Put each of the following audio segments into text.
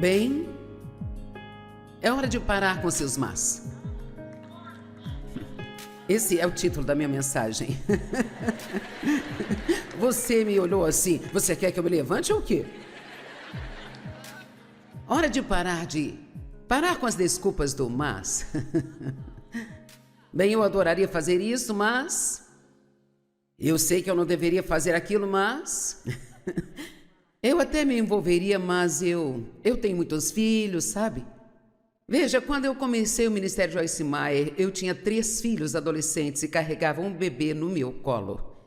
Bem, é hora de parar com seus mas. Esse é o título da minha mensagem. Você me olhou assim, você quer que eu me levante ou o quê? Hora de parar com as desculpas do mas. Bem, eu adoraria fazer isso, mas eu sei que eu não deveria fazer aquilo, mas eu até me envolveria, mas eu tenho muitos filhos, sabe? Veja, quando eu comecei o Ministério Joyce Meyer, eu tinha 3 filhos adolescentes e carregava um bebê no meu colo.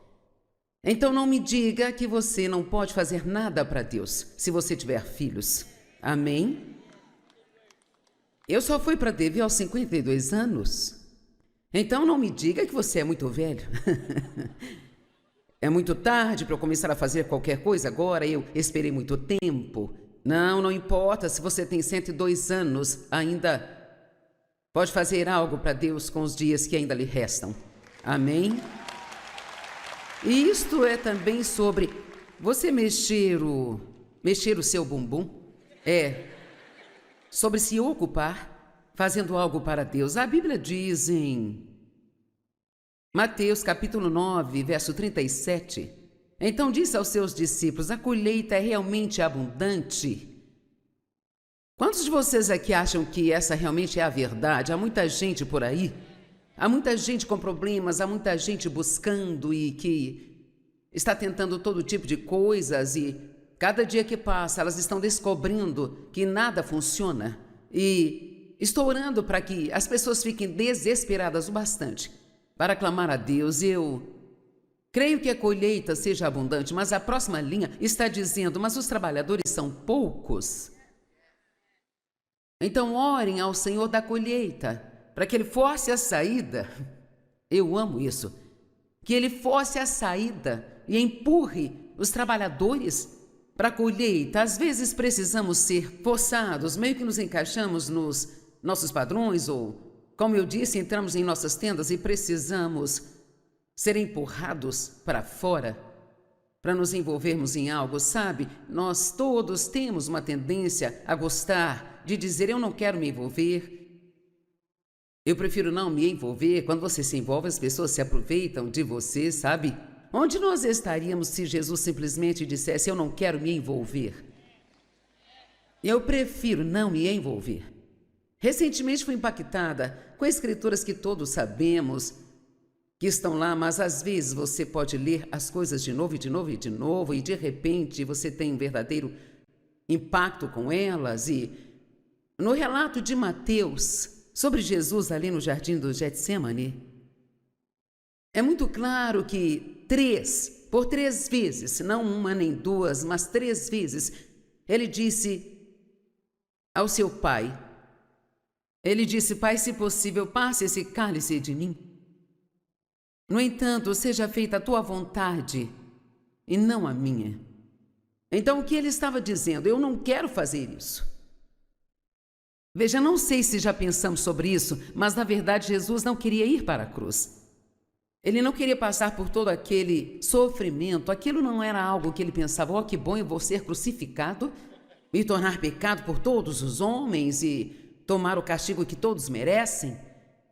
Então não me diga que você não pode fazer nada para Deus se você tiver filhos. Amém? Eu só fui para a TV aos 52 anos. Então não me diga que você é muito velho. É muito tarde para eu começar a fazer qualquer coisa agora, eu esperei muito tempo. Não importa se você tem 102 anos, ainda pode fazer algo para Deus com os dias que ainda lhe restam. Amém? E isto é também sobre você mexer o seu bumbum. É sobre se ocupar fazendo algo para Deus. A Bíblia diz em Mateus capítulo 9, verso 37, então disse aos seus discípulos, a colheita é realmente abundante. Quantos de vocês aqui acham que essa realmente é a verdade? Há muita gente por aí, há muita gente com problemas, há muita gente buscando e que está tentando todo tipo de coisas e cada dia que passa elas estão descobrindo que nada funciona. E estou orando para que as pessoas fiquem desesperadas o bastante para clamar a Deus. Eu creio que a colheita seja abundante, mas a próxima linha está dizendo, mas os trabalhadores são poucos. Então orem ao Senhor da colheita, para que Ele force a saída. Eu amo isso. Que Ele force a saída e empurre os trabalhadores para a colheita. Às vezes precisamos ser forçados, meio que nos encaixamos nos nossos padrões ou, como eu disse, entramos em nossas tendas e precisamos ser empurrados para fora para nos envolvermos em algo, sabe? Nós todos temos uma tendência a gostar de dizer, eu não quero me envolver, eu prefiro não me envolver. Quando você se envolve, as pessoas se aproveitam de você, sabe? Onde nós estaríamos se Jesus simplesmente dissesse, eu não quero me envolver? Eu prefiro não me envolver. Recentemente fui impactada com escrituras que todos sabemos que estão lá, mas às vezes você pode ler as coisas de novo e de novo e de novo e de repente você tem um verdadeiro impacto com elas. E no relato de Mateus sobre Jesus ali no jardim do Getsemane, é muito claro que por 3 vezes, não uma nem 2, mas 3 vezes, ele disse ao seu pai, ele disse, Pai, se possível, passe esse cálice de mim. No entanto, seja feita a tua vontade e não a minha. Então, o que ele estava dizendo? Eu não quero fazer isso. Veja, não sei se já pensamos sobre isso, mas na verdade Jesus não queria ir para a cruz. Ele não queria passar por todo aquele sofrimento. Aquilo não era algo que ele pensava, que bom, eu vou ser crucificado, me tornar pecado por todos os homens e tomar o castigo que todos merecem.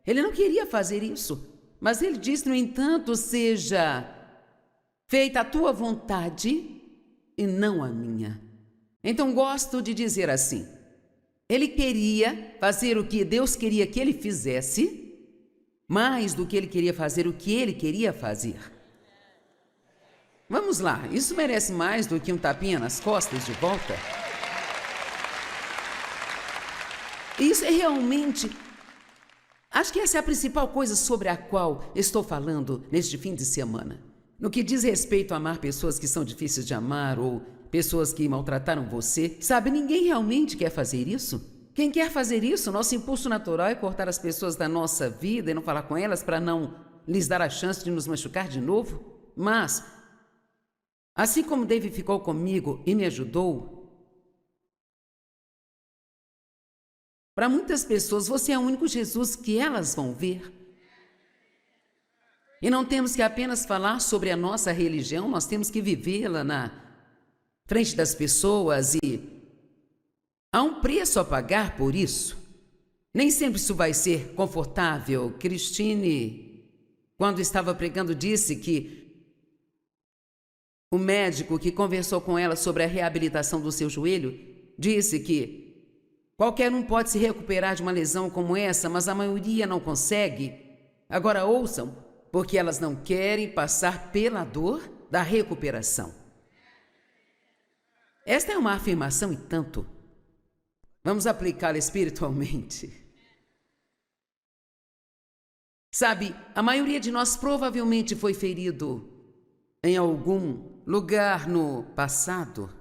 Ele não queria fazer isso. Mas ele diz, no entanto, seja feita a tua vontade e não a minha. Então gosto de dizer assim, ele queria fazer o que Deus queria que ele fizesse, mais do que ele queria fazer o que ele queria fazer. Vamos lá, isso merece mais do que um tapinha nas costas de volta? Isso é realmente... Acho que essa é a principal coisa sobre a qual estou falando neste fim de semana. No que diz respeito a amar pessoas que são difíceis de amar ou pessoas que maltrataram você, sabe, ninguém realmente quer fazer isso. Quem quer fazer isso, nosso impulso natural é cortar as pessoas da nossa vida e não falar com elas para não lhes dar a chance de nos machucar de novo. Mas, assim como Dave ficou comigo e me ajudou, para muitas pessoas, você é o único Jesus que elas vão ver. E não temos que apenas falar sobre a nossa religião, nós temos que vivê-la na frente das pessoas e Há um preço a pagar por isso. Nem sempre isso vai ser confortável. Christine, quando estava pregando, disse que o médico que conversou com ela sobre a reabilitação do seu joelho disse que qualquer um pode se recuperar de uma lesão como essa, mas a maioria não consegue. Agora ouçam, porque elas não querem passar pela dor da recuperação. Esta é uma afirmação e tanto. Vamos aplicá-la espiritualmente. Sabe, a maioria de nós provavelmente foi ferido em algum lugar no passado,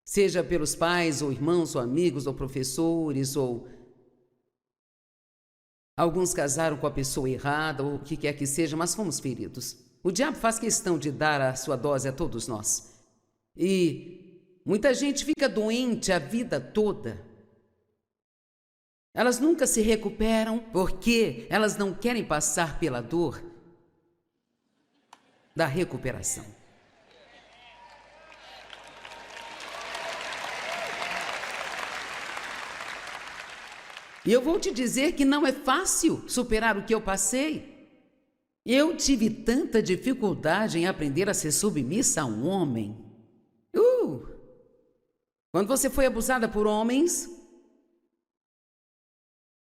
seja pelos pais, ou irmãos, ou amigos, ou professores, ou alguns casaram com a pessoa errada, ou o que quer que seja, mas fomos feridos. O diabo faz questão de dar a sua dose a todos nós. E muita gente fica doente a vida toda. Elas nunca se recuperam porque elas não querem passar pela dor da recuperação. E eu vou te dizer que não é fácil superar o que eu passei. Eu tive tanta dificuldade em aprender a ser submissa a um homem. Quando você foi abusada por homens,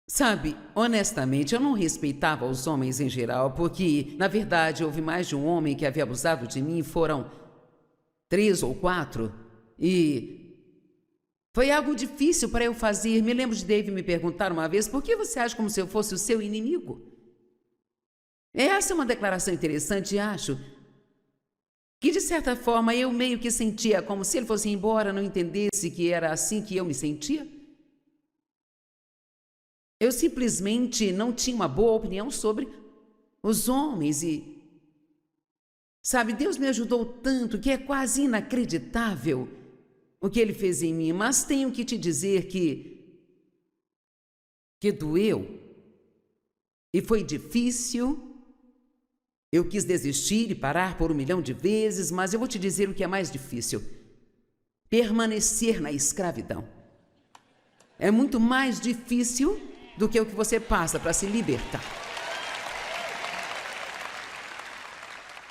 sabe, honestamente, eu não respeitava os homens em geral, porque, na verdade, houve mais de um homem que havia abusado de mim, foram 3 ou 4, e foi algo difícil para eu fazer. Me lembro de Dave me perguntar uma vez, por que você age como se eu fosse o seu inimigo? Essa é uma declaração interessante, acho. Que, de certa forma, eu meio que sentia como se ele fosse embora, não entendesse que era assim que eu me sentia. Eu simplesmente não tinha uma boa opinião sobre os homens e, sabe, Deus me ajudou tanto que é quase inacreditável o que Ele fez em mim, mas tenho que te dizer que doeu e foi difícil. Eu quis desistir e parar por 1 milhão de vezes, mas eu vou te dizer o que é mais difícil: permanecer na escravidão. É muito mais difícil do que o que você passa para se libertar.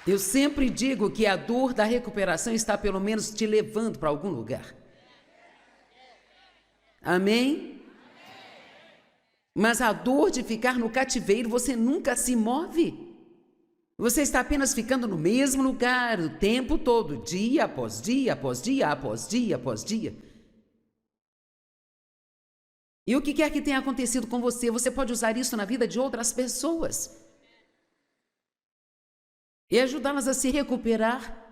Eu sempre digo que a dor da recuperação está pelo menos te levando para algum lugar. Amém? Mas a dor de ficar no cativeiro, você nunca se move. Você está apenas ficando no mesmo lugar o tempo todo, dia após dia, após dia, após dia, após dia. E o que quer que tenha acontecido com você, você pode usar isso na vida de outras pessoas e ajudá-las a se recuperar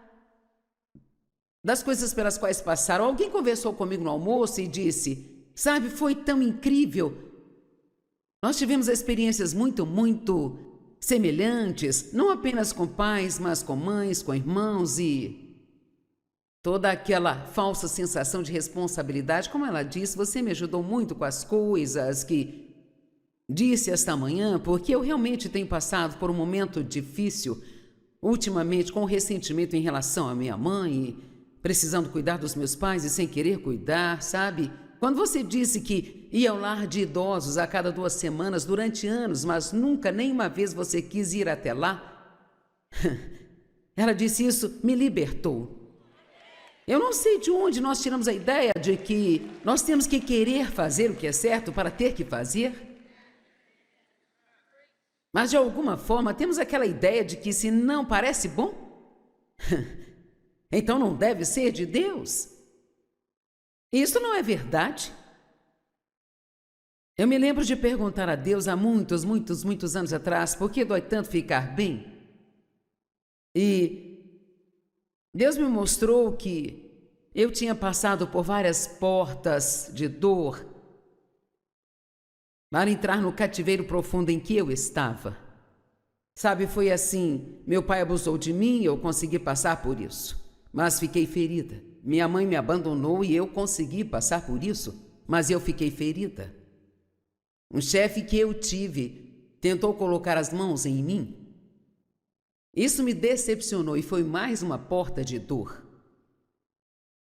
das coisas pelas quais passaram. Alguém conversou comigo no almoço e disse, sabe, foi tão incrível. Nós tivemos experiências muito semelhantes, não apenas com pais, mas com mães, com irmãos e toda aquela falsa sensação de responsabilidade. Como ela disse, você me ajudou muito com as coisas que disse esta manhã, porque eu realmente tenho passado por um momento difícil ultimamente, com ressentimento em relação à minha mãe, precisando cuidar dos meus pais e sem querer cuidar, sabe? Quando você disse que ia ao lar de idosos a cada 2 semanas durante anos, mas nunca, nem uma vez você quis ir até lá, ela disse isso, me libertou. Eu não sei de onde nós tiramos a ideia de que nós temos que querer fazer o que é certo para ter que fazer. Mas, de alguma forma, temos aquela ideia de que se não parece bom, então não deve ser de Deus. Isso não é verdade. Eu me lembro de perguntar a Deus há muitos anos atrás, por que dói tanto ficar bem? E Deus me mostrou que eu tinha passado por várias portas de dor para entrar no cativeiro profundo em que eu estava. Sabe, foi assim, meu pai abusou de mim e eu consegui passar por isso, mas fiquei ferida. Minha mãe me abandonou e eu consegui passar por isso, mas eu fiquei ferida. Um chefe que eu tive tentou colocar as mãos em mim. Isso me decepcionou e foi mais uma porta de dor.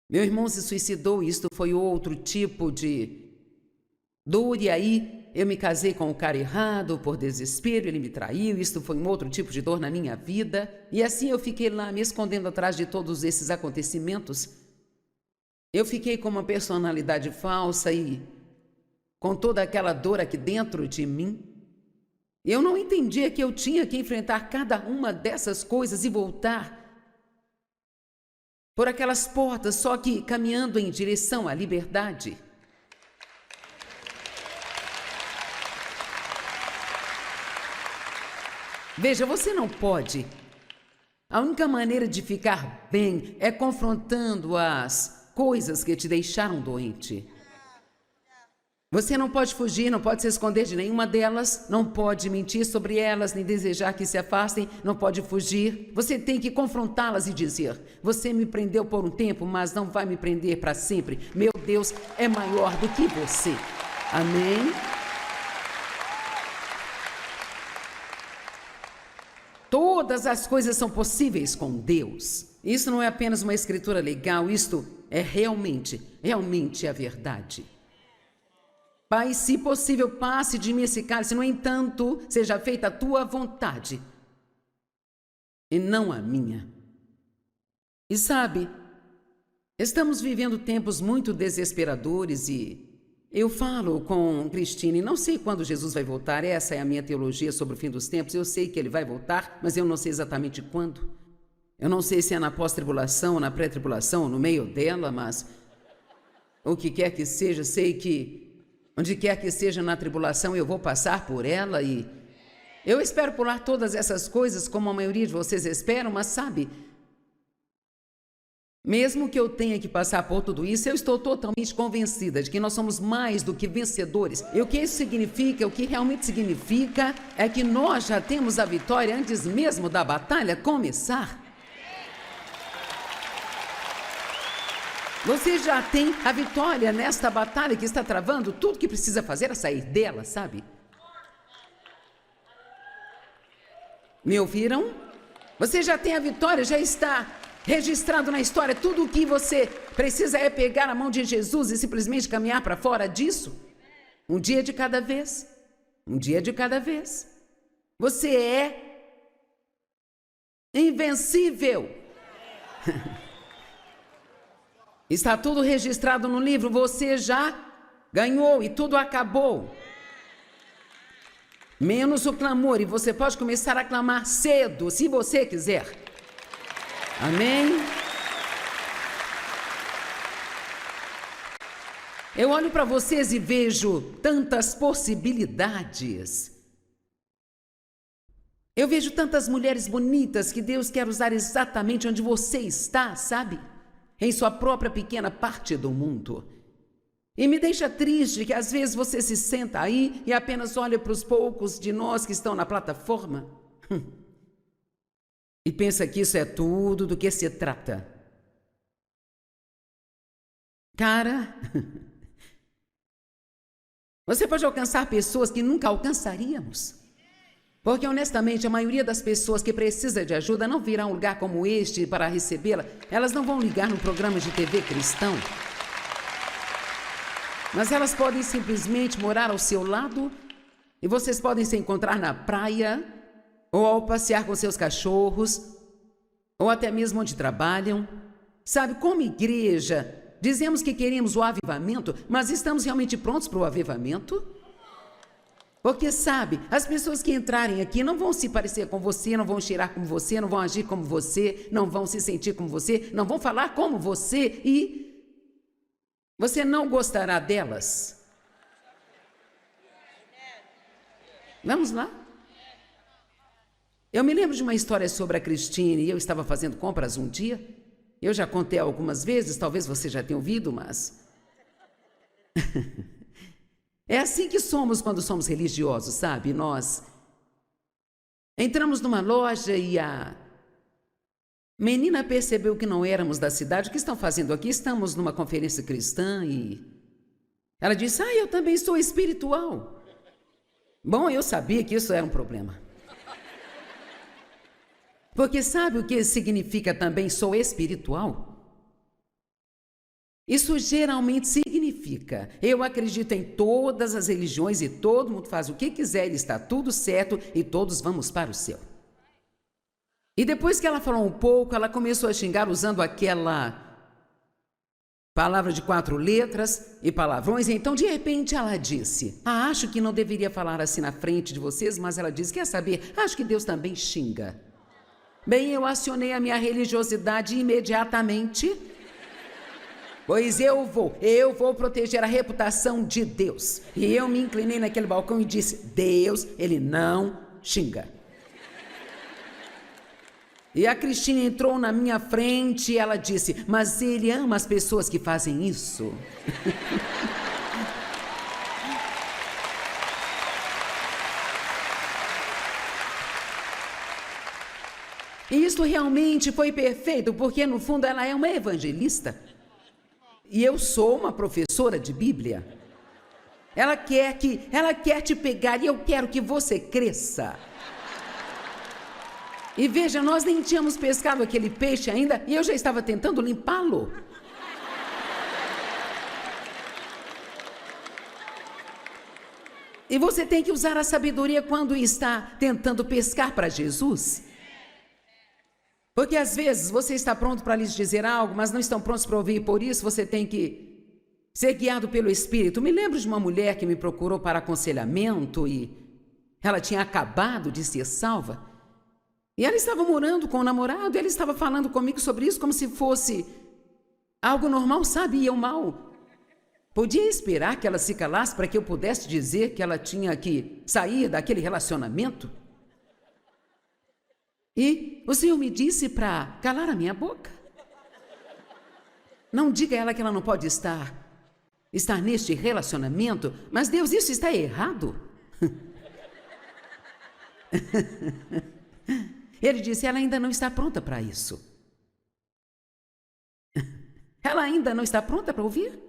Meu irmão se suicidou e isto foi outro tipo de dor. E aí eu me casei com o cara errado por desespero, ele me traiu, isto foi um outro tipo de dor na minha vida. E assim eu fiquei lá me escondendo atrás de todos esses acontecimentos. Eu fiquei com uma personalidade falsa e com toda aquela dor aqui dentro de mim. Eu não entendia que eu tinha que enfrentar cada uma dessas coisas e voltar por aquelas portas, só que caminhando em direção à liberdade. Veja, você não pode. A única maneira de ficar bem é confrontando as coisas que te deixaram doente. Você não pode fugir, não pode se esconder de nenhuma delas, não pode mentir sobre elas, nem desejar que se afastem, não pode fugir. Você tem que confrontá-las e dizer: você me prendeu por um tempo, mas não vai me prender para sempre. Meu Deus é maior do que você. Amém? Todas as coisas são possíveis com Deus. Isso não é apenas uma escritura legal, isto é realmente a verdade. Pai, se possível, passe de mim esse cálice, no entanto, seja feita a tua vontade e não a minha. E sabe, estamos vivendo tempos muito desesperadores e eu falo com Cristine, não sei quando Jesus vai voltar, essa é a minha teologia sobre o fim dos tempos, eu sei que ele vai voltar, mas eu não sei exatamente quando. Eu não sei se é na pós-tribulação, ou na pré-tribulação, ou no meio dela, mas o que quer que seja, sei que onde quer que seja na tribulação, eu vou passar por ela e eu espero pular todas essas coisas como a maioria de vocês esperam, mas sabe, mesmo que eu tenha que passar por tudo isso, eu estou totalmente convencida de que nós somos mais do que vencedores. E o que isso significa, o que realmente significa, é que nós já temos a vitória antes mesmo da batalha começar. Você já tem a vitória nesta batalha que está travando. Tudo que precisa fazer é sair dela, sabe? Me ouviram? Você já tem a vitória, já está registrado na história. Tudo o que você precisa é pegar a mão de Jesus e simplesmente caminhar para fora disso. Um dia de cada vez. Um dia de cada vez. Você é invencível. Está tudo registrado no livro, você já ganhou e tudo acabou. Menos o clamor, e você pode começar a clamar cedo, se você quiser. Amém? Eu olho para vocês e vejo tantas possibilidades. Eu vejo tantas mulheres bonitas que Deus quer usar exatamente onde você está, sabe? Em sua própria pequena parte do mundo. E me deixa triste que às vezes você se senta aí e apenas olha para os poucos de nós que estão na plataforma e pensa que isso é tudo do que se trata. Cara, você pode alcançar pessoas que nunca alcançaríamos. Porque, honestamente, a maioria das pessoas que precisa de ajuda não virá a um lugar como este para recebê-la. Elas não vão ligar no programa de TV cristão. Mas elas podem simplesmente morar ao seu lado e vocês podem se encontrar na praia ou ao passear com seus cachorros ou até mesmo onde trabalham. Sabe, como igreja, dizemos que queremos o avivamento, mas estamos realmente prontos para o avivamento? Porque, sabe, as pessoas que entrarem aqui não vão se parecer com você, não vão cheirar como você, não vão agir como você, não vão se sentir como você, não vão falar como você e você não gostará delas. Vamos lá? Eu me lembro de uma história sobre a Cristine e eu estava fazendo compras um dia. Eu já contei algumas vezes, talvez você já tenha ouvido, mas... É assim que somos quando somos religiosos, sabe? Nós entramos numa loja e a menina percebeu que não éramos da cidade. O que estão fazendo aqui? Estamos numa conferência cristã e ela disse: eu também sou espiritual. Bom, eu sabia que isso era um problema. Porque sabe o que significa também sou espiritual? Isso geralmente significa: eu acredito em todas as religiões e todo mundo faz o que quiser, está tudo certo e todos vamos para o céu. E depois que ela falou um pouco, ela começou a xingar usando aquela palavra de 4 letras e palavrões. Então, de repente, ela disse: acho que não deveria falar assim na frente de vocês, mas ela disse: quer saber? Acho que Deus também xinga. Bem, eu acionei a minha religiosidade imediatamente, pois eu vou proteger a reputação de Deus. E eu me inclinei naquele balcão e disse: Deus, ele não xinga. E a Cristina entrou na minha frente e ela disse: mas ele ama as pessoas que fazem isso. E isso realmente foi perfeito, porque no fundo ela é uma evangelista. E eu sou uma professora de Bíblia. Ela quer te pegar e eu quero que você cresça. E veja, nós nem tínhamos pescado aquele peixe ainda e eu já estava tentando limpá-lo. E você tem que usar a sabedoria quando está tentando pescar para Jesus. Porque às vezes você está pronto para lhes dizer algo, mas não estão prontos para ouvir, por isso você tem que ser guiado pelo Espírito. Me lembro de uma mulher que me procurou para aconselhamento e ela tinha acabado de ser salva. E ela estava morando com o namorado e ele estava falando comigo sobre isso como se fosse algo normal, sabe? E eu mal podia esperar que ela se calasse para que eu pudesse dizer que ela tinha que sair daquele relacionamento. E o Senhor me disse para calar a minha boca. Não diga a ela que ela não pode estar neste relacionamento, mas Deus, isso está errado. Ele disse: ela ainda não está pronta para isso. Ela ainda não está pronta para ouvir.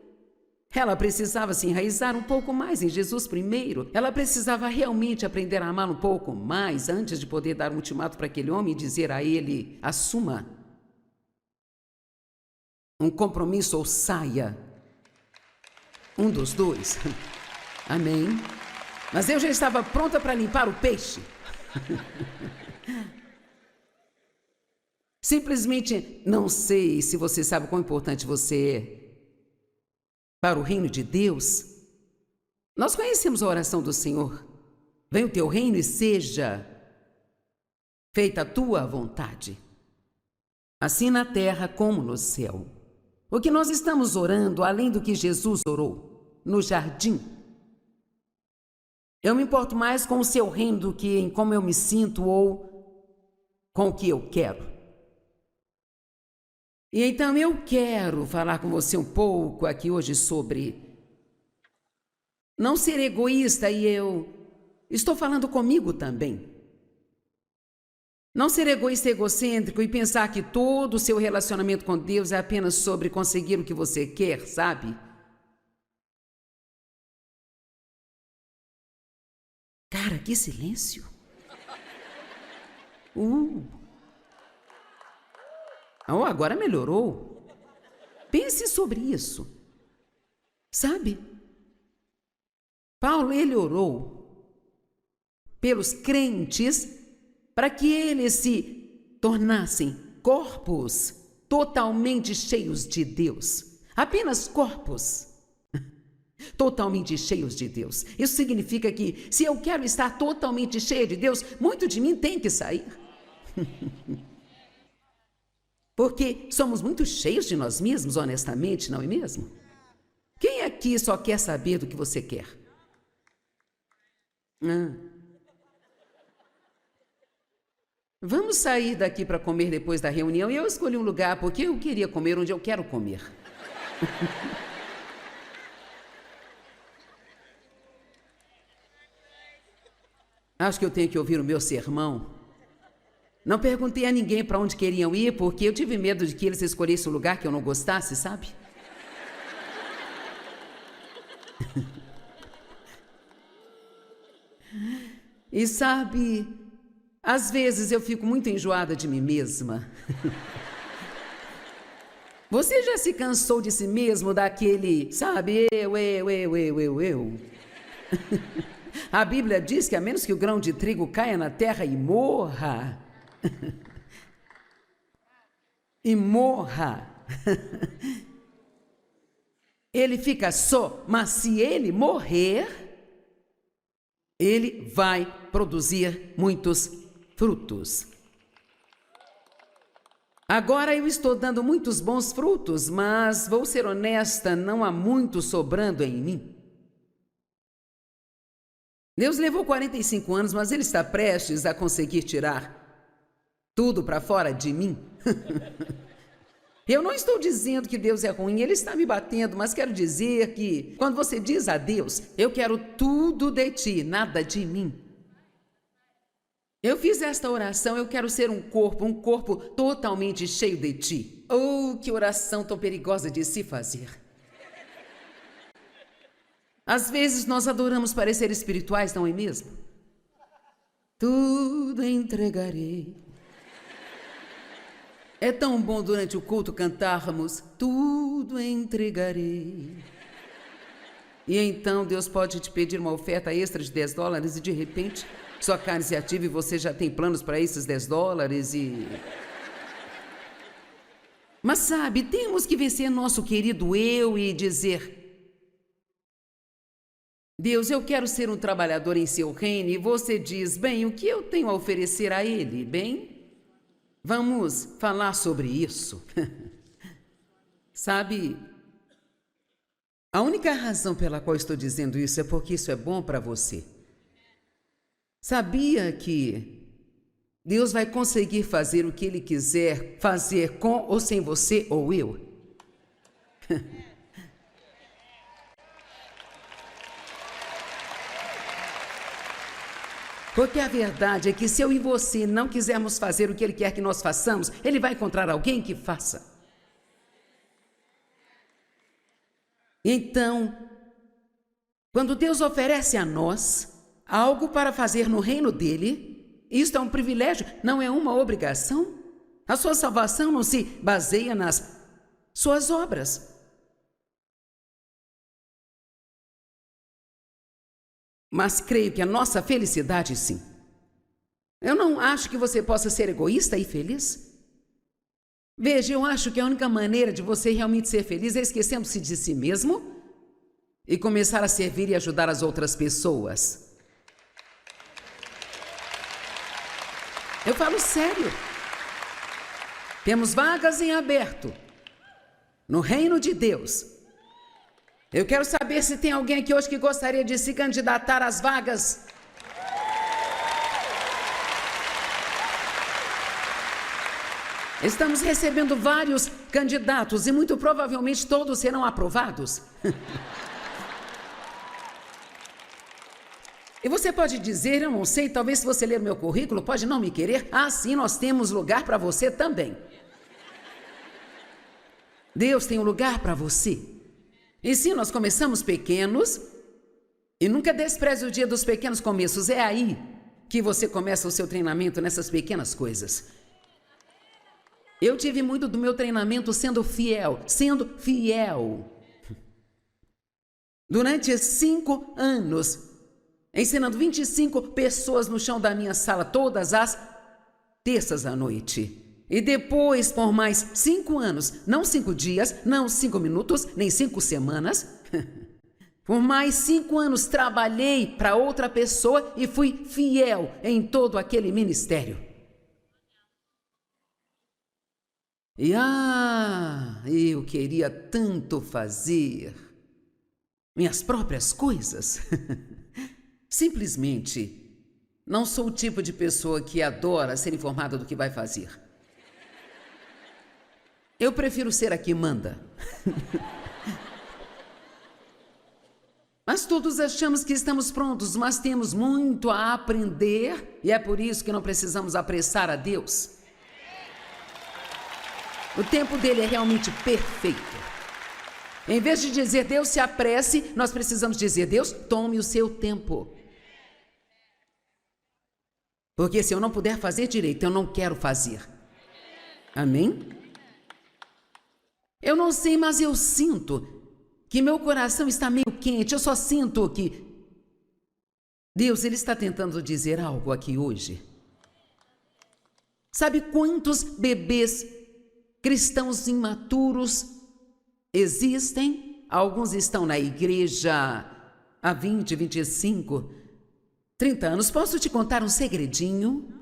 Ela precisava se enraizar um pouco mais em Jesus primeiro. Ela precisava realmente aprender a amar um pouco mais antes de poder dar um ultimato para aquele homem e dizer a ele: assuma um compromisso ou saia. Um dos dois. Amém? Mas eu já estava pronta para limpar o peixe. Simplesmente não sei se você sabe quão importante você é para o reino de Deus. Nós conhecemos a oração do Senhor: venha o teu reino e seja feita a tua vontade, assim na terra como no céu. O que nós estamos orando, além do que Jesus orou no jardim. Eu me importo mais com o seu reino do que em como eu me sinto ou com o que eu quero. E então eu quero falar com você um pouco aqui hoje sobre não ser egoísta, e eu estou falando comigo também. Não ser egoísta e egocêntrico e pensar que todo o seu relacionamento com Deus é apenas sobre conseguir o que você quer, sabe? Cara, que silêncio. Agora melhorou. Pense sobre isso. Sabe? Paulo, ele orou pelos crentes para que eles se tornassem corpos totalmente cheios de Deus. Apenas corpos totalmente cheios de Deus. Isso significa que se eu quero estar totalmente cheia de Deus, muito de mim tem que sair. Porque somos muito cheios de nós mesmos, honestamente, não é mesmo? Quem aqui só quer saber do que você quer? Vamos sair daqui para comer depois da reunião. E eu escolhi um lugar porque eu queria comer onde eu quero comer. Acho que eu tenho que ouvir o meu sermão. Não perguntei a ninguém para onde queriam ir, porque eu tive medo de que eles escolhessem o lugar que eu não gostasse, sabe? E sabe, às vezes eu fico muito enjoada de mim mesma. Você já se cansou de si mesmo, daquele, sabe, eu? A Bíblia diz que a menos que o grão de trigo caia na terra e morra, e morra, ele fica só, mas se ele morrer, ele vai produzir muitos frutos. Agora eu estou dando muitos bons frutos, mas vou ser honesta, não há muito sobrando em mim. Deus levou 45 anos, mas Ele está prestes a conseguir tirar tudo para fora de mim. Eu não estou dizendo que Deus é ruim, Ele está me batendo, mas quero dizer que quando você diz a Deus, eu quero tudo de ti, nada de mim. Eu fiz esta oração, eu quero ser um corpo totalmente cheio de ti. Oh, que oração tão perigosa de se fazer. Às vezes nós adoramos parecer espirituais, não é mesmo? Tudo entregarei. É tão bom durante o culto cantarmos, tudo entregarei. E então Deus pode te pedir uma oferta extra de $10 e de repente sua carne se ativa e você já tem planos para esses $10 e... Mas sabe, temos que vencer nosso querido eu e dizer: Deus, eu quero ser um trabalhador em seu reino. E você diz: bem, o que eu tenho a oferecer a ele? Bem, vamos falar sobre isso. Sabe, a única razão pela qual estou dizendo isso é porque isso é bom para você. Sabia que Deus vai conseguir fazer o que Ele quiser fazer com ou sem você ou eu? Porque a verdade é que se eu e você não quisermos fazer o que Ele quer que nós façamos, Ele vai encontrar alguém que faça. Então, quando Deus oferece a nós algo para fazer no reino dele, isto é um privilégio, não é uma obrigação. A sua salvação não se baseia nas suas obras. Mas creio que a nossa felicidade, sim. Eu não acho que você possa ser egoísta e feliz. Veja, eu acho que a única maneira de você realmente ser feliz é esquecendo-se de si mesmo e começar a servir e ajudar as outras pessoas. Eu falo sério. Temos vagas em aberto no reino de Deus. Eu quero saber se tem alguém aqui hoje que gostaria de se candidatar às vagas. Estamos recebendo vários candidatos e muito provavelmente todos serão aprovados. E você pode dizer: eu não sei, talvez se você ler meu currículo pode não me querer. Ah, sim, nós temos lugar para você também. Deus tem um lugar para você. E sim, nós começamos pequenos e nunca despreze o dia dos pequenos começos. É aí que você começa o seu treinamento, nessas pequenas coisas. Eu tive muito do meu treinamento sendo fiel. Durante 5 anos, ensinando 25 pessoas no chão da minha sala todas as terças à noite. E depois, por mais 5 anos, não 5 dias, não 5 minutos, nem 5 semanas, por mais 5 anos trabalhei para outra pessoa e fui fiel em todo aquele ministério. E eu queria tanto fazer minhas próprias coisas. Simplesmente, não sou o tipo de pessoa que adora ser informada do que vai fazer. Eu prefiro ser a que manda. Mas todos achamos que estamos prontos, mas temos muito a aprender e é por isso que não precisamos apressar a Deus. O tempo dele é realmente perfeito. Em vez de dizer Deus se apresse, nós precisamos dizer Deus tome o seu tempo. Porque se eu não puder fazer direito, eu não quero fazer. Amém? Eu não sei, mas eu sinto que meu coração está meio quente. Eu só sinto que Deus, Ele está tentando dizer algo aqui hoje. Sabe quantos bebês cristãos imaturos existem? Alguns estão na igreja há 20, 25, 30 anos. Posso te contar um segredinho?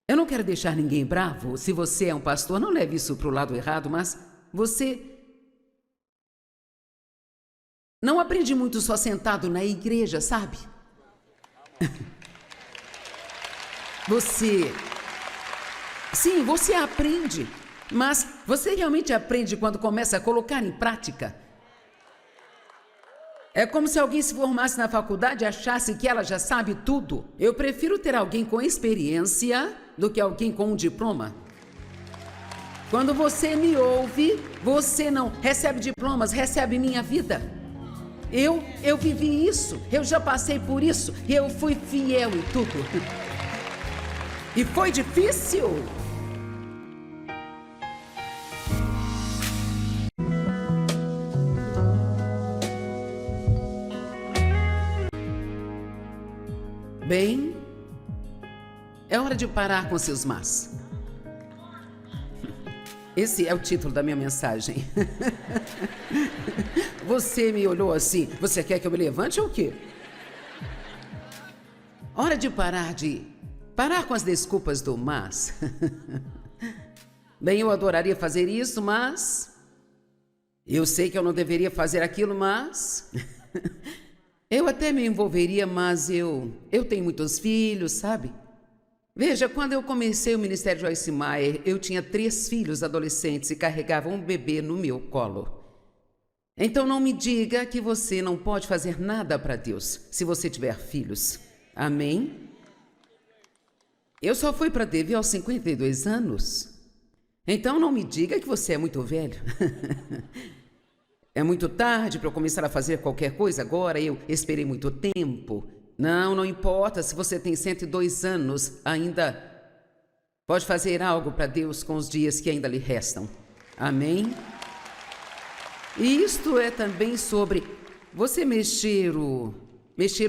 Eu não quero deixar ninguém bravo. Se você é um pastor, não leve isso para o lado errado, mas você não aprende muito só sentado na igreja, sabe? Sim, você aprende, mas você realmente aprende quando começa a colocar em prática. É como se alguém se formasse na faculdade e achasse que ela já sabe tudo. Eu prefiro ter alguém com experiência do que alguém com um diploma. Quando você me ouve, você não recebe diplomas, recebe minha vida. Eu vivi isso, eu já passei por isso, e eu fui fiel em tudo. E foi difícil. Bem, é hora de parar com seus mas. Esse é o título da minha mensagem. Você me olhou assim, você quer que eu me levante ou o quê? Hora de parar com as desculpas do mas. Bem, eu adoraria fazer isso, mas eu sei que eu não deveria fazer aquilo, mas eu até me envolveria, mas eu tenho muitos filhos, sabe? Veja, quando eu comecei o Ministério Joyce Meyer, eu tinha 3 filhos adolescentes e carregava um bebê no meu colo. Então não me diga que você não pode fazer nada para Deus se você tiver filhos. Amém? Eu só fui para a TV aos 52 anos. Então não me diga que você é muito velho. É muito tarde para eu começar a fazer qualquer coisa agora, eu esperei muito tempo. Não importa se você tem 102 anos, ainda pode fazer algo para Deus com os dias que ainda lhe restam. Amém? E isto é também sobre você mexer o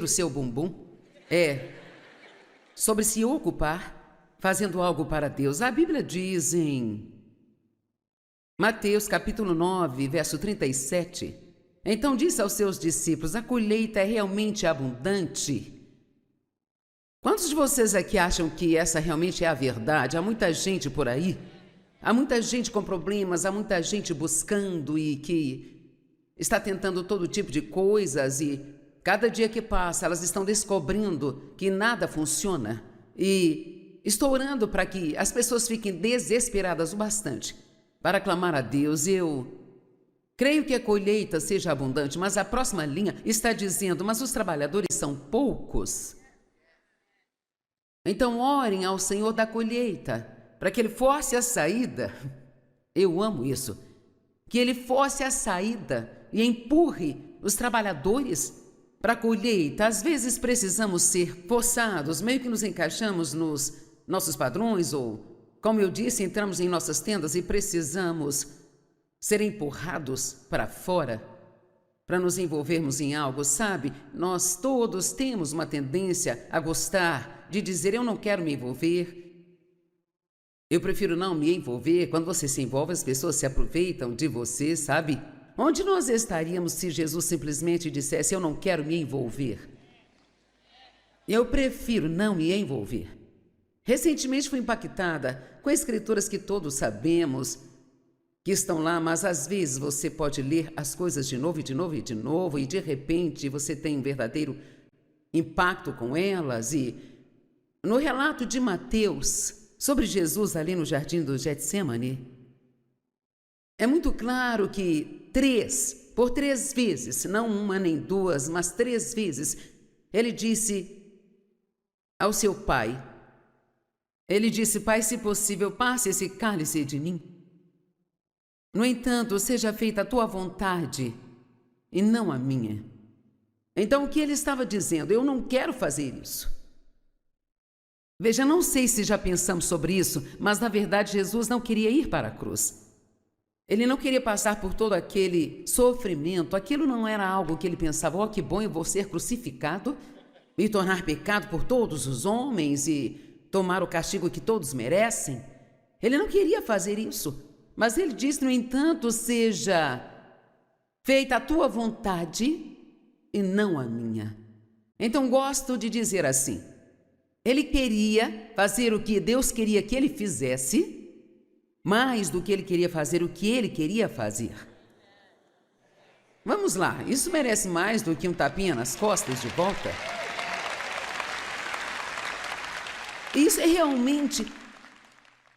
seu bumbum. É sobre se ocupar fazendo algo para Deus. A Bíblia diz em Mateus capítulo 9, verso 37, então disse aos seus discípulos, a colheita é realmente abundante. Quantos de vocês aqui acham que essa realmente é a verdade? Há muita gente por aí, há muita gente com problemas, há muita gente buscando e que está tentando todo tipo de coisas e cada dia que passa elas estão descobrindo que nada funciona. E estou orando para que as pessoas fiquem desesperadas o bastante para clamar a Deus. Eu creio que a colheita seja abundante, mas a próxima linha está dizendo, mas os trabalhadores são poucos. Então orem ao Senhor da colheita, para que Ele force a saída. Eu amo isso. Que Ele force a saída e empurre os trabalhadores para a colheita. Às vezes precisamos ser forçados, meio que nos encaixamos nos nossos padrões ou, como eu disse, entramos em nossas tendas e precisamos ser empurrados para fora para nos envolvermos em algo, sabe? Nós todos temos uma tendência a gostar de dizer, eu não quero me envolver, eu prefiro não me envolver. Quando você se envolve, as pessoas se aproveitam de você, sabe? Onde nós estaríamos se Jesus simplesmente dissesse, eu não quero me envolver? Eu prefiro não me envolver. Recentemente fui impactada com escrituras que todos sabemos que estão lá, mas às vezes você pode ler as coisas de novo e de novo e de novo e de repente você tem um verdadeiro impacto com elas. E no relato de Mateus sobre Jesus ali no jardim do Getsemane, é muito claro que por 3 vezes, não uma nem 2, mas 3 vezes, ele disse ao seu pai, ele disse, Pai, se possível, passe esse cálice de mim. No entanto, seja feita a tua vontade e não a minha. Então, o que ele estava dizendo? Eu não quero fazer isso. Veja, não sei se já pensamos sobre isso, mas na verdade Jesus não queria ir para a cruz. Ele não queria passar por todo aquele sofrimento. Aquilo não era algo que ele pensava: oh, que bom, eu vou ser crucificado, me tornar pecado por todos os homens e tomar o castigo que todos merecem. Ele não queria fazer isso, mas ele disse: no entanto, seja feita a tua vontade e não a minha. Então gosto de dizer assim: ele queria fazer o que Deus queria que ele fizesse, mais do que ele queria fazer o que ele queria fazer. Vamos lá, isso merece mais do que um tapinha nas costas de volta? Isso é realmente...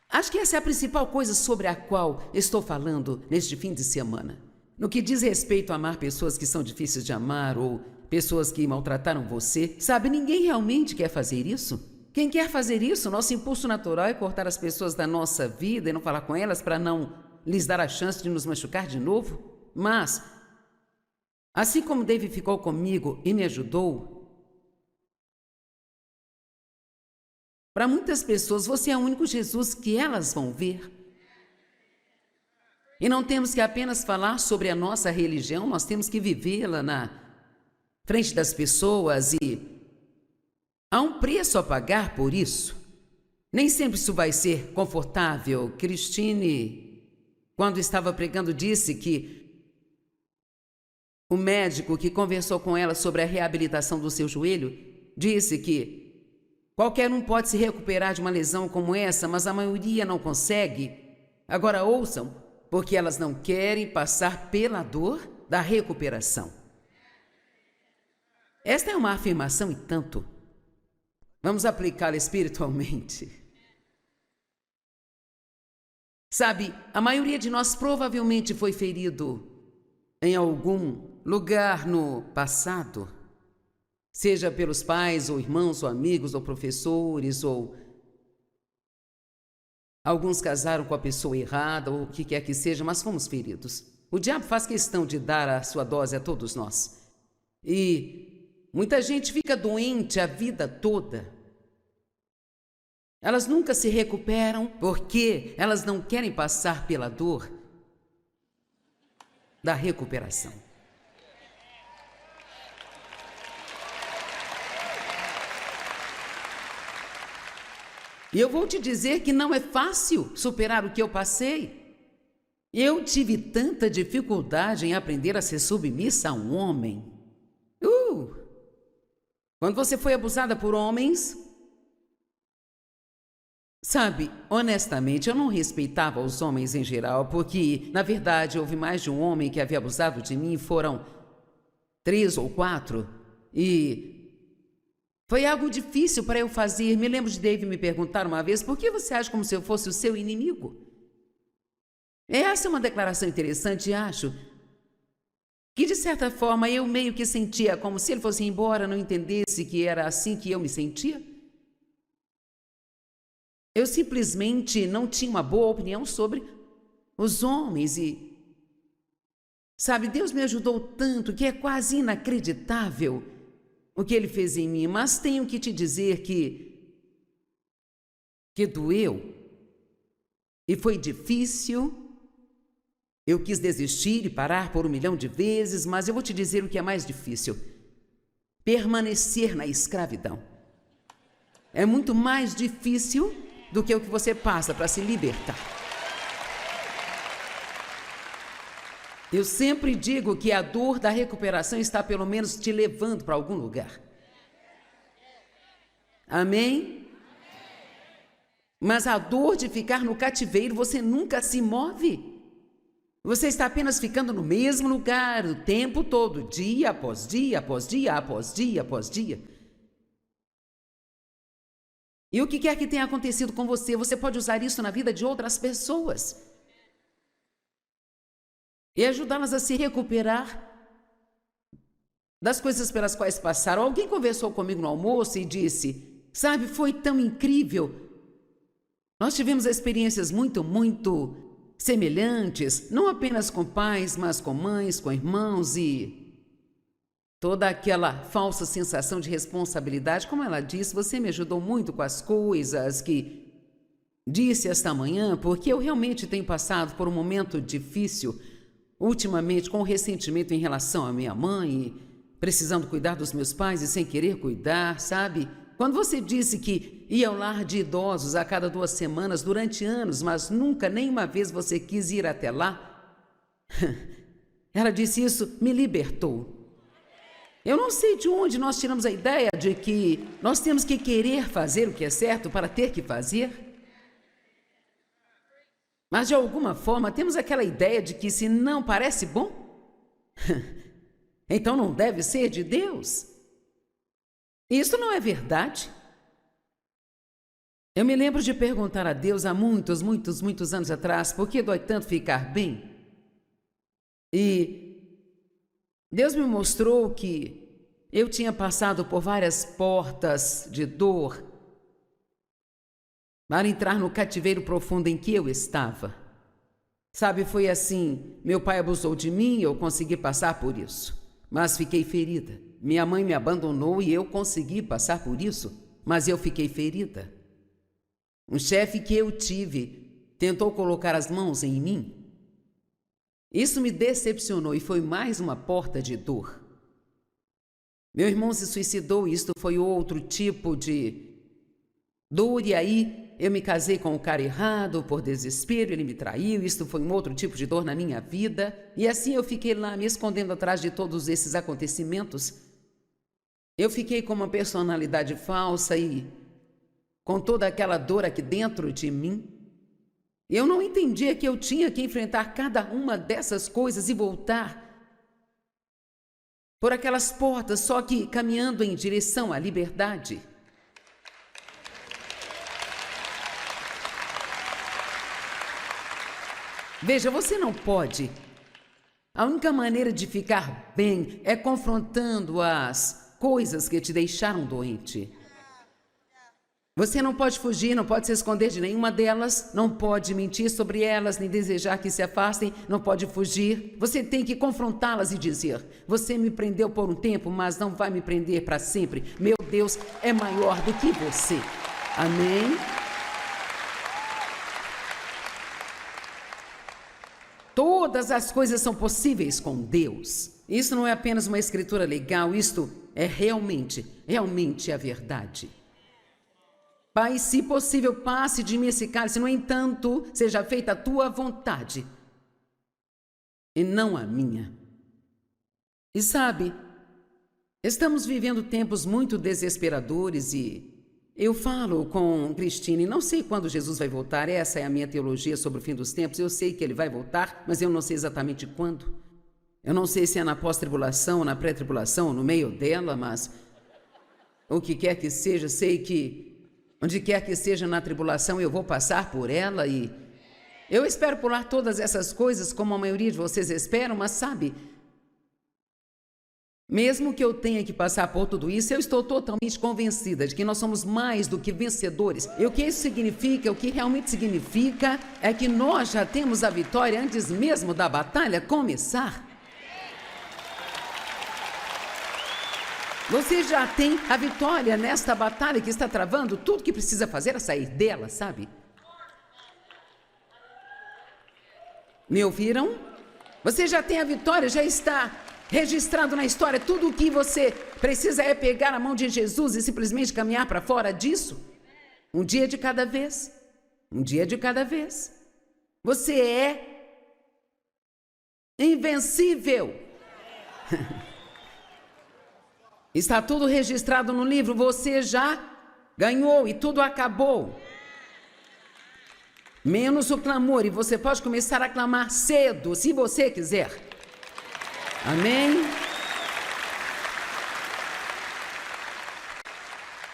Acho que essa é a principal coisa sobre a qual estou falando neste fim de semana. No que diz respeito a amar pessoas que são difíceis de amar ou pessoas que maltrataram você, sabe, ninguém realmente quer fazer isso. Quem quer fazer isso, nosso impulso natural é cortar as pessoas da nossa vida e não falar com elas para não lhes dar a chance de nos machucar de novo. Mas, assim como Dave ficou comigo e me ajudou, para muitas pessoas você é o único Jesus que elas vão ver. E não temos que apenas falar sobre a nossa religião, nós temos que vivê-la na frente das pessoas e há um preço a pagar por isso. Nem sempre isso vai ser confortável. Christine, quando estava pregando, disse que o médico que conversou com ela sobre a reabilitação do seu joelho disse que qualquer um pode se recuperar de uma lesão como essa, mas a maioria não consegue. Agora ouçam, porque elas não querem passar pela dor da recuperação. Esta é uma afirmação e tanto. Vamos aplicá-la espiritualmente. Sabe, a maioria de nós provavelmente foi ferido em algum lugar no passado, seja pelos pais, ou irmãos, ou amigos, ou professores, ou alguns casaram com a pessoa errada, ou o que quer que seja, mas fomos feridos. O diabo faz questão de dar a sua dose a todos nós. E muita gente fica doente a vida toda. Elas nunca se recuperam porque elas não querem passar pela dor da recuperação. E eu vou te dizer que não é fácil superar o que eu passei. Eu tive tanta dificuldade em aprender a ser submissa a um homem. Quando você foi abusada por homens, sabe, honestamente, eu não respeitava os homens em geral, porque, na verdade, houve mais de um homem que havia abusado de mim, foram 3 ou 4, e foi algo difícil para eu fazer. Me lembro de Dave me perguntar uma vez: por que você age como se eu fosse o seu inimigo? Essa é uma declaração interessante, acho. Que, de certa forma, eu meio que sentia como se ele fosse embora, não entendesse que era assim que eu me sentia. Eu simplesmente não tinha uma boa opinião sobre os homens e, sabe, Deus me ajudou tanto que é quase inacreditável o que ele fez em mim, mas tenho que te dizer que doeu e foi difícil. Eu quis desistir e parar por 1 milhão de vezes, mas eu vou te dizer o que é mais difícil: permanecer na escravidão. É muito mais difícil do que o que você passa para se libertar. Eu sempre digo que a dor da recuperação está pelo menos te levando para algum lugar. Amém? Mas a dor de ficar no cativeiro, você nunca se move. Você está apenas ficando no mesmo lugar o tempo todo, dia após dia, após dia, após dia, após dia. E o que quer que tenha acontecido com você, você pode usar isso na vida de outras pessoas e ajudá-las a se recuperar das coisas pelas quais passaram. Alguém conversou comigo no almoço e disse: sabe, foi tão incrível. Nós tivemos experiências muito semelhantes, não apenas com pais, mas com mães, com irmãos, e toda aquela falsa sensação de responsabilidade. Como ela disse, você me ajudou muito com as coisas que disse esta manhã, porque eu realmente tenho passado por um momento difícil ultimamente, com ressentimento em relação à minha mãe, precisando cuidar dos meus pais e sem querer cuidar, sabe? Quando você disse que ia ao lar de idosos a cada 2 semanas durante anos, mas nunca, nenhuma vez você quis ir até lá, ela disse isso, me libertou. Eu não sei de onde nós tiramos a ideia de que nós temos que querer fazer o que é certo para ter que fazer. Mas de alguma forma temos aquela ideia de que se não parece bom, então não deve ser de Deus. Isso não é verdade. Eu me lembro de perguntar a Deus há muitos anos atrás, por que dói tanto ficar bem? E Deus me mostrou que eu tinha passado por várias portas de dor para entrar no cativeiro profundo em que eu estava. Sabe, foi assim, meu pai abusou de mim, eu consegui passar por isso, mas fiquei ferida. Minha mãe me abandonou e eu consegui passar por isso, mas eu fiquei ferida. Um chefe que eu tive tentou colocar as mãos em mim. Isso me decepcionou e foi mais uma porta de dor. Meu irmão se suicidou e isto foi outro tipo de dor, e aí eu me casei com o cara errado, por desespero, ele me traiu, isto foi um outro tipo de dor na minha vida, e assim eu fiquei lá me escondendo atrás de todos esses acontecimentos. Eu fiquei com uma personalidade falsa e com toda aquela dor aqui dentro de mim. Eu não entendia que eu tinha que enfrentar cada uma dessas coisas e voltar por aquelas portas, só que caminhando em direção à liberdade. Veja, você não pode. A única maneira de ficar bem é confrontando as coisas que te deixaram doente. Você não pode fugir, não pode se esconder de nenhuma delas, não pode mentir sobre elas, nem desejar que se afastem, não pode fugir. Você tem que confrontá-las e dizer: você me prendeu por um tempo, mas não vai me prender para sempre. Meu Deus é maior do que você. Amém? Todas as coisas são possíveis com Deus. Isso não é apenas uma escritura legal, isto é realmente a verdade. Pai, se possível, passe de mim esse cálice, no entanto, seja feita a tua vontade e não a minha. E sabe, estamos vivendo tempos muito desesperadores e eu falo com Cristine, não sei quando Jesus vai voltar, essa é a minha teologia sobre o fim dos tempos, eu sei que ele vai voltar, mas eu não sei exatamente quando. Eu não sei se é na pós-tribulação, na pré-tribulação, ou no meio dela, mas o que quer que seja, sei que onde quer que seja na tribulação, eu vou passar por ela e eu espero pular todas essas coisas como a maioria de vocês esperam, mas sabe, mesmo que eu tenha que passar por tudo isso, eu estou totalmente convencida de que nós somos mais do que vencedores. E o que isso significa, o que realmente significa, é que nós já temos a vitória antes mesmo da batalha começar. Você já tem a vitória nesta batalha que está travando. Tudo que precisa fazer é sair dela, sabe? Me ouviram? Você já tem a vitória, já está registrado na história. Tudo o que você precisa é pegar a mão de Jesus e simplesmente caminhar para fora disso. Um dia de cada vez. Um dia de cada vez. Você é invencível. Está tudo registrado no livro, você já ganhou e tudo acabou. Menos o clamor, e você pode começar a clamar cedo, se você quiser. Amém?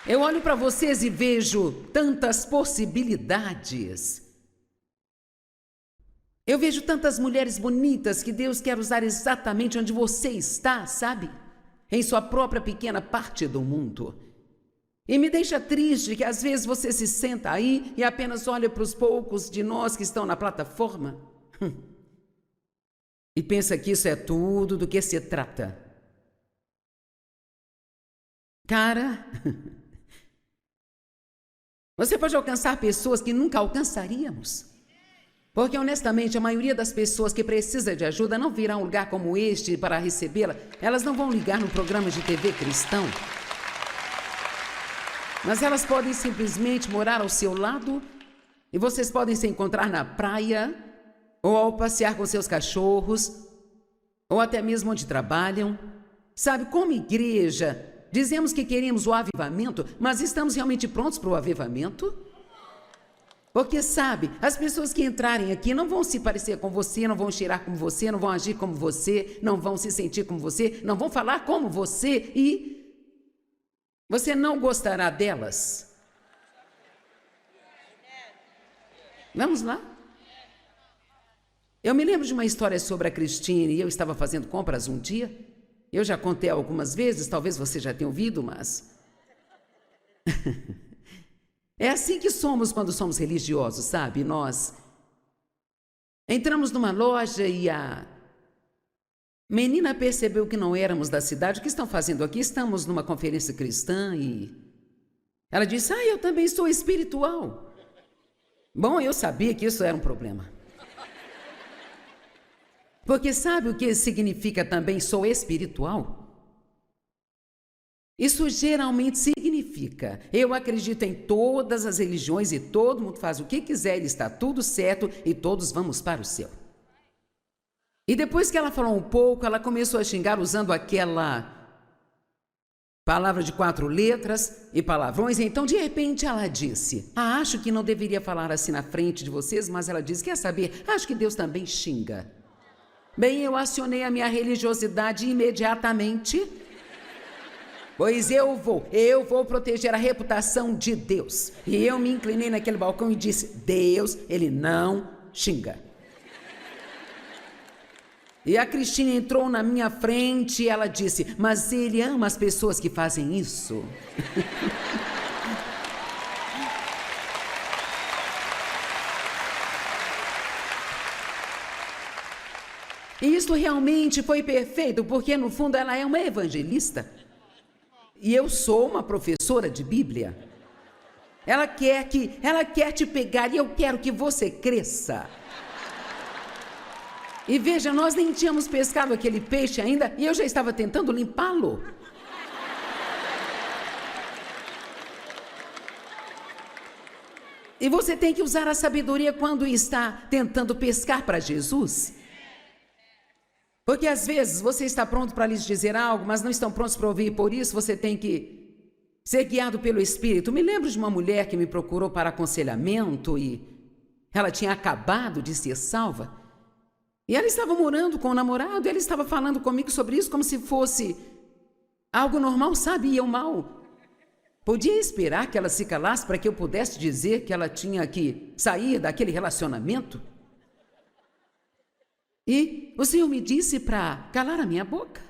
Eu olho para vocês e vejo tantas possibilidades. Eu vejo tantas mulheres bonitas que Deus quer usar exatamente onde você está, sabe? Em sua própria pequena parte do mundo. E me deixa triste que às vezes você se senta aí e apenas olha para os poucos de nós que estão na plataforma e pensa que isso é tudo do que se trata. Cara, você pode alcançar pessoas que nunca alcançaríamos. Porque, honestamente, a maioria das pessoas que precisa de ajuda não virá a um lugar como este para recebê-la. Elas não vão ligar no programa de TV cristão. Mas elas podem simplesmente morar ao seu lado e vocês podem se encontrar na praia ou ao passear com seus cachorros ou até mesmo onde trabalham. Sabe, como igreja, dizemos que queremos o avivamento, mas estamos realmente prontos para o avivamento? Porque, sabe, as pessoas que entrarem aqui não vão se parecer com você, não vão cheirar como você, não vão agir como você, não vão se sentir como você, não vão falar como você e você não gostará delas. Vamos lá? Eu me lembro de uma história sobre a Cristine e eu estava fazendo compras um dia. Eu já contei algumas vezes, talvez você já tenha ouvido, mas... É assim que somos quando somos religiosos, sabe? Nós entramos numa loja e a menina percebeu que não éramos da cidade. O que estão fazendo aqui? Estamos numa conferência cristã e ela disse, eu também sou espiritual. Bom, eu sabia que isso era um problema. Porque sabe o que significa também sou espiritual? Isso geralmente significa, eu acredito em todas as religiões e todo mundo faz o que quiser e está tudo certo e todos vamos para o céu. E depois que ela falou um pouco, ela começou a xingar usando aquela palavra de 4 letras e palavrões. Então, de repente, ela disse, acho que não deveria falar assim na frente de vocês, mas ela disse, quer saber, acho que Deus também xinga. Bem, eu acionei a minha religiosidade imediatamente... Pois eu vou proteger a reputação de Deus. E eu me inclinei naquele balcão e disse, Deus, ele não xinga. E a Cristina entrou na minha frente e ela disse, mas ele ama as pessoas que fazem isso. E isso realmente foi perfeito, porque no fundo ela é uma evangelista. E eu sou uma professora de Bíblia. Ela quer te pegar e eu quero que você cresça. E veja, nós nem tínhamos pescado aquele peixe ainda e eu já estava tentando limpá-lo. E você tem que usar a sabedoria quando está tentando pescar para Jesus. Porque às vezes você está pronto para lhes dizer algo, mas não estão prontos para ouvir, por isso você tem que ser guiado pelo Espírito. Me lembro de uma mulher que me procurou para aconselhamento e ela tinha acabado de ser salva. E ela estava morando com o namorado e ela estava falando comigo sobre isso como se fosse algo normal, sabe? E eu mal podia esperar que ela se calasse para que eu pudesse dizer que ela tinha que sair daquele relacionamento. E o Senhor me disse para calar a minha boca.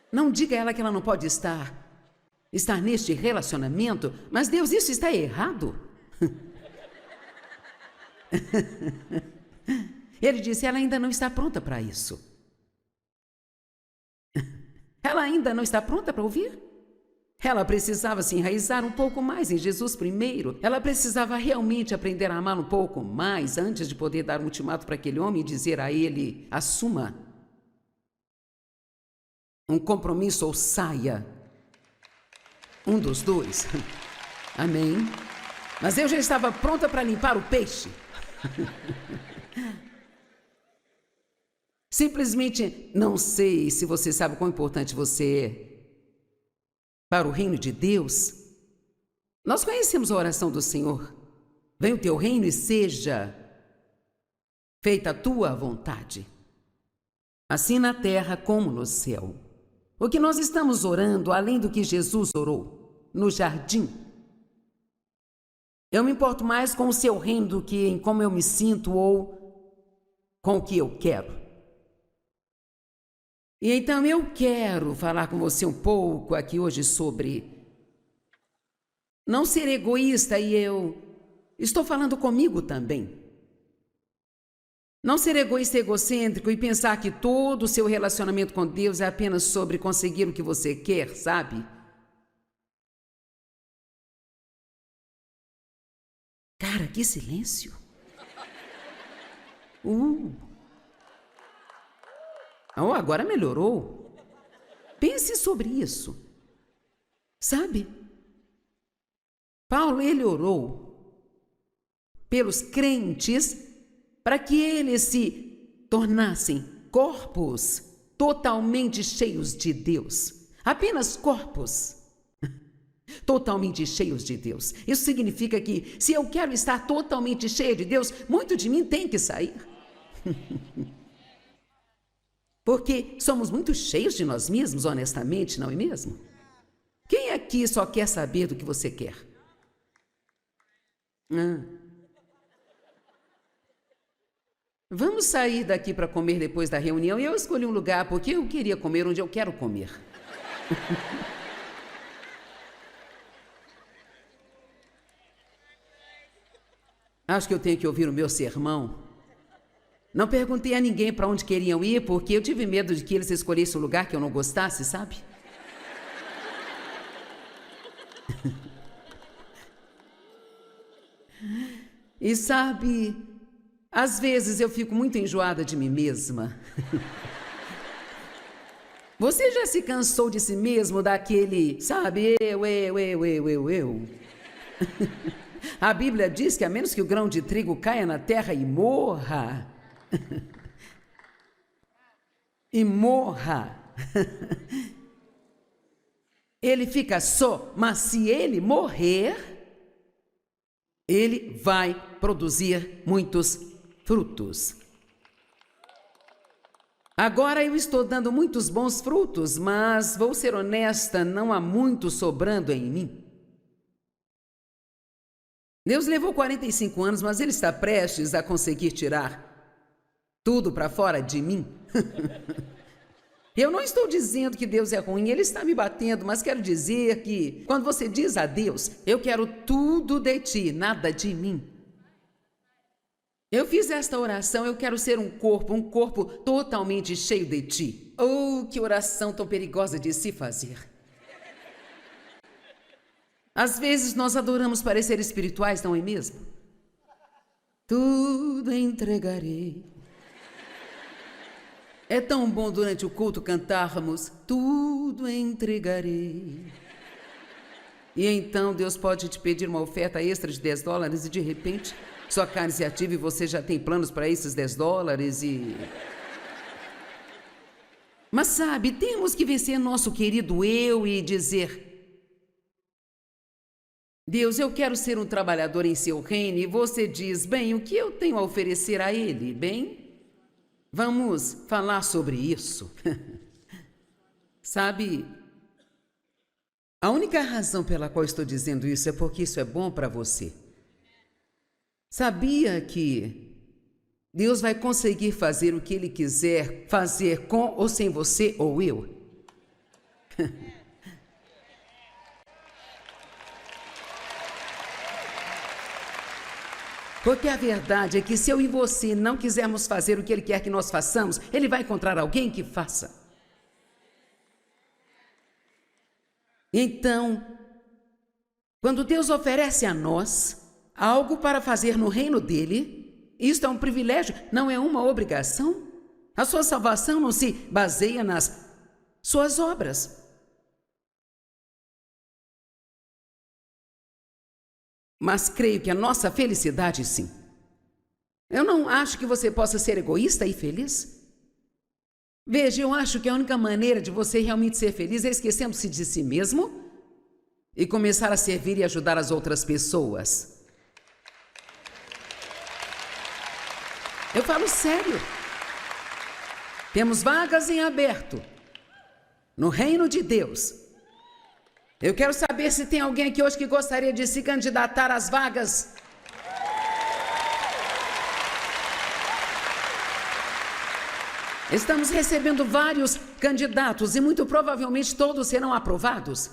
Não diga a ela que ela não pode estar neste relacionamento, mas Deus, isso está errado. Ele disse, ela ainda não está pronta para isso. Ela ainda não está pronta para ouvir? Ela precisava se enraizar um pouco mais em Jesus primeiro. Ela precisava realmente aprender a amar um pouco mais antes de poder dar um ultimato para aquele homem e dizer a ele, assuma um compromisso ou saia. Um dos dois. Amém? Mas eu já estava pronta para limpar o peixe. Simplesmente não sei se você sabe quão importante você é para o reino de Deus. Nós conhecemos a oração do Senhor. Venha o teu reino e seja feita a tua vontade, assim na terra como no céu. O que nós estamos orando, além do que Jesus orou no jardim. Eu me importo mais com o seu reino do que em como eu me sinto ou com o que eu quero. E então eu quero falar com você um pouco aqui hoje sobre não ser egoísta, e eu estou falando comigo também. Não ser egoísta e egocêntrico e pensar que todo o seu relacionamento com Deus é apenas sobre conseguir o que você quer, sabe? Cara, que silêncio. Agora melhorou. Pense sobre isso. Sabe? Paulo, ele orou pelos crentes para que eles se tornassem corpos totalmente cheios de Deus. Apenas corpos totalmente cheios de Deus. Isso significa que, se eu quero estar totalmente cheio de Deus, muito de mim tem que sair. Porque somos muito cheios de nós mesmos, honestamente, não é mesmo? Quem aqui só quer saber do que você quer? Vamos sair daqui para comer depois da reunião. E eu escolhi um lugar porque eu queria comer onde eu quero comer. Acho que eu tenho que ouvir o meu sermão. Não perguntei a ninguém para onde queriam ir, porque eu tive medo de que eles escolhessem um lugar que eu não gostasse, sabe? E sabe, às vezes eu fico muito enjoada de mim mesma. Você já se cansou de si mesmo, daquele, sabe, eu? A Bíblia diz que a menos que o grão de trigo caia na terra e morra, ele fica só, mas se ele morrer, ele vai produzir muitos frutos. Agora eu estou dando muitos bons frutos, mas vou ser honesta, não há muito sobrando em mim. Deus levou 45 anos, mas Ele está prestes a conseguir tirar tudo para fora de mim. Eu não estou dizendo que Deus é ruim, Ele está me batendo, mas quero dizer que quando você diz a Deus, eu quero tudo de ti, nada de mim. Eu fiz esta oração, eu quero ser um corpo totalmente cheio de ti. Oh, que oração tão perigosa de se fazer. Às vezes nós adoramos parecer espirituais, não é mesmo? Tudo entregarei. É tão bom durante o culto cantarmos, tudo entregarei. E então Deus pode te pedir uma oferta extra de $10 e de repente sua carne se ativa e você já tem planos para esses $10 e... Mas sabe, temos que vencer nosso querido eu e dizer: Deus, eu quero ser um trabalhador em seu reino. E você diz: bem, o que eu tenho a oferecer a ele? Bem, vamos falar sobre isso. Sabe, a única razão pela qual estou dizendo isso é porque isso é bom para você. Sabia que Deus vai conseguir fazer o que Ele quiser fazer com ou sem você ou eu? Porque a verdade é que se eu e você não quisermos fazer o que Ele quer que nós façamos, Ele vai encontrar alguém que faça. Então, quando Deus oferece a nós algo para fazer no reino dele, isto é um privilégio, não é uma obrigação. A sua salvação não se baseia nas suas obras. Mas creio que a nossa felicidade, sim. Eu não acho que você possa ser egoísta e feliz. Veja, eu acho que a única maneira de você realmente ser feliz é esquecendo-se de si mesmo e começar a servir e ajudar as outras pessoas. Eu falo sério. Temos vagas em aberto no reino de Deus. Eu quero saber se tem alguém aqui hoje que gostaria de se candidatar às vagas. Estamos recebendo vários candidatos e muito provavelmente todos serão aprovados.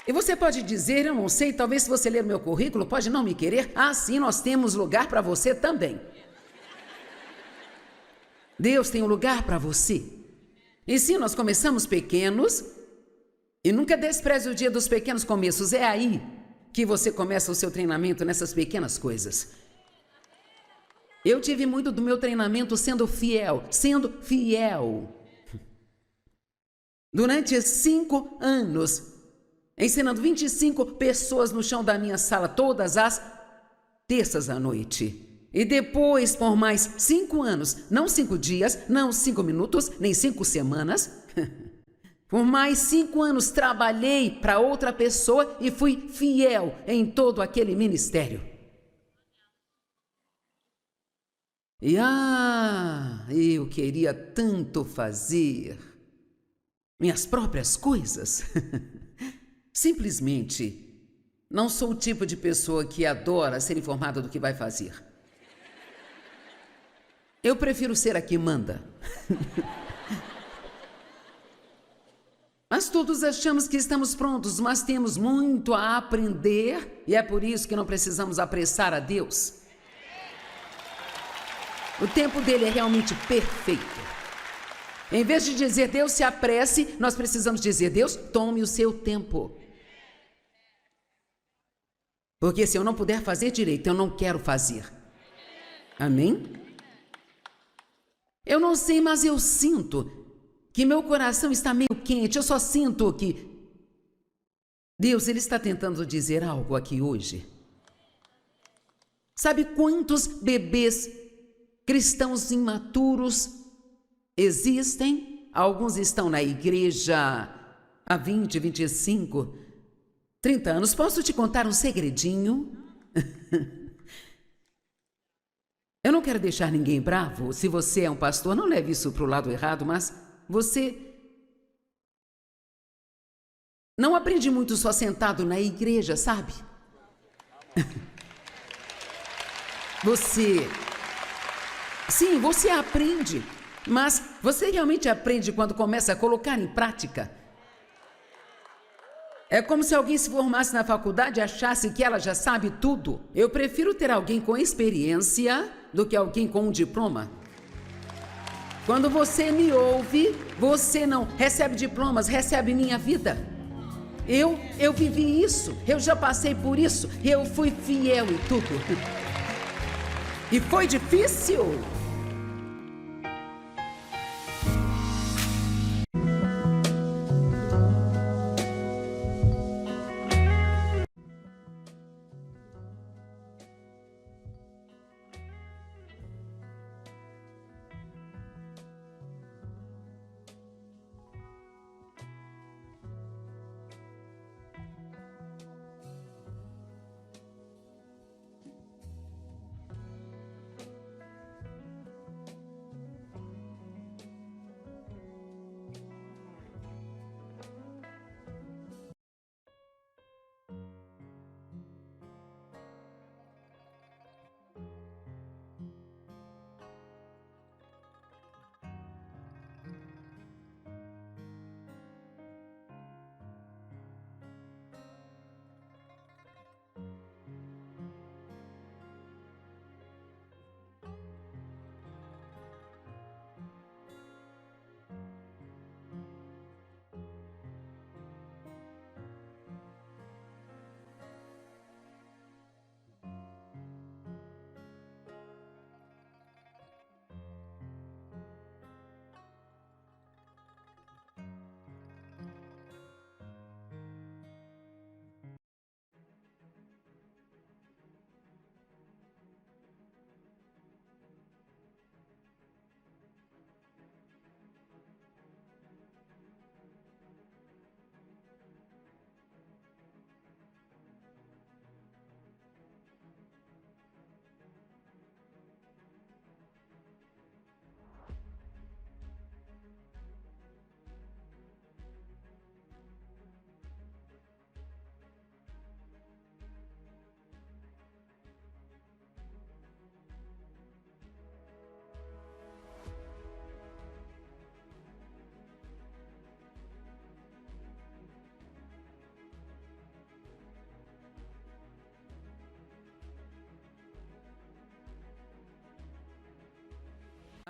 E você pode dizer, eu não sei, talvez se você ler meu currículo, pode não me querer. Ah, sim, nós temos lugar para você também. Deus tem um lugar para você. E sim, nós começamos pequenos, e nunca despreze o dia dos pequenos começos. É aí que você começa o seu treinamento, nessas pequenas coisas. Eu tive muito do meu treinamento sendo fiel. Durante 5 anos, ensinando 25 pessoas no chão da minha sala, todas as terças à noite. E depois, por mais 5 anos, não 5 dias, não 5 minutos, nem 5 semanas, por mais 5 anos trabalhei para outra pessoa e fui fiel em todo aquele ministério. E eu queria tanto fazer minhas próprias coisas. Simplesmente, não sou o tipo de pessoa que adora ser informada do que vai fazer. Eu prefiro ser a que manda. Mas todos achamos que estamos prontos, mas temos muito a aprender e é por isso que não precisamos apressar a Deus. O tempo dele é realmente perfeito. Em vez de dizer Deus se apresse, nós precisamos dizer Deus tome o seu tempo. Porque se eu não puder fazer direito, eu não quero fazer. Amém? Eu não sei, mas eu sinto que meu coração está meio quente. Eu só sinto que Deus, Ele está tentando dizer algo aqui hoje. Sabe quantos bebês cristãos imaturos existem? Alguns estão na igreja há 20, 25, 30 anos. Posso te contar um segredinho? Eu não quero deixar ninguém bravo. Se você é um pastor, não leve isso para o lado errado, mas você não aprende muito só sentado na igreja, sabe? Sim, você aprende, mas você realmente aprende quando começa a colocar em prática. É como se alguém se formasse na faculdade e achasse que ela já sabe tudo. Eu prefiro ter alguém com experiência do que alguém com um diploma. Quando você me ouve, você não recebe diplomas, recebe minha vida. Eu vivi isso, eu já passei por isso, eu fui fiel em tudo. E foi difícil.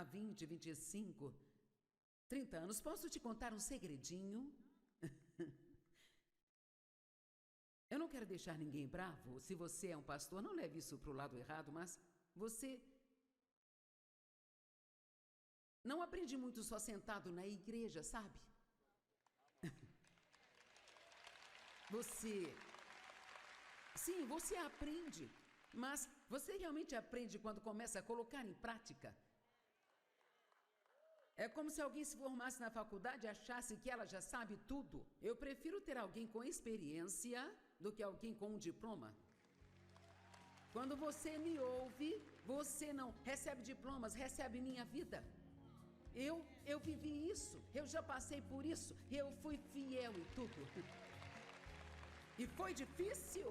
há 20, 25, 30 anos. Posso te contar um segredinho? Eu não quero deixar ninguém bravo. Se você é um pastor, não leve isso para o lado errado, mas você não aprende muito só sentado na igreja, sabe? Sim, você aprende, mas você realmente aprende quando começa a colocar em prática. É como se alguém se formasse na faculdade e achasse que ela já sabe tudo. Eu prefiro ter alguém com experiência do que alguém com um diploma. Quando você me ouve, você não recebe diplomas, recebe minha vida. Eu vivi isso, eu já passei por isso, eu fui fiel em tudo. E foi difícil.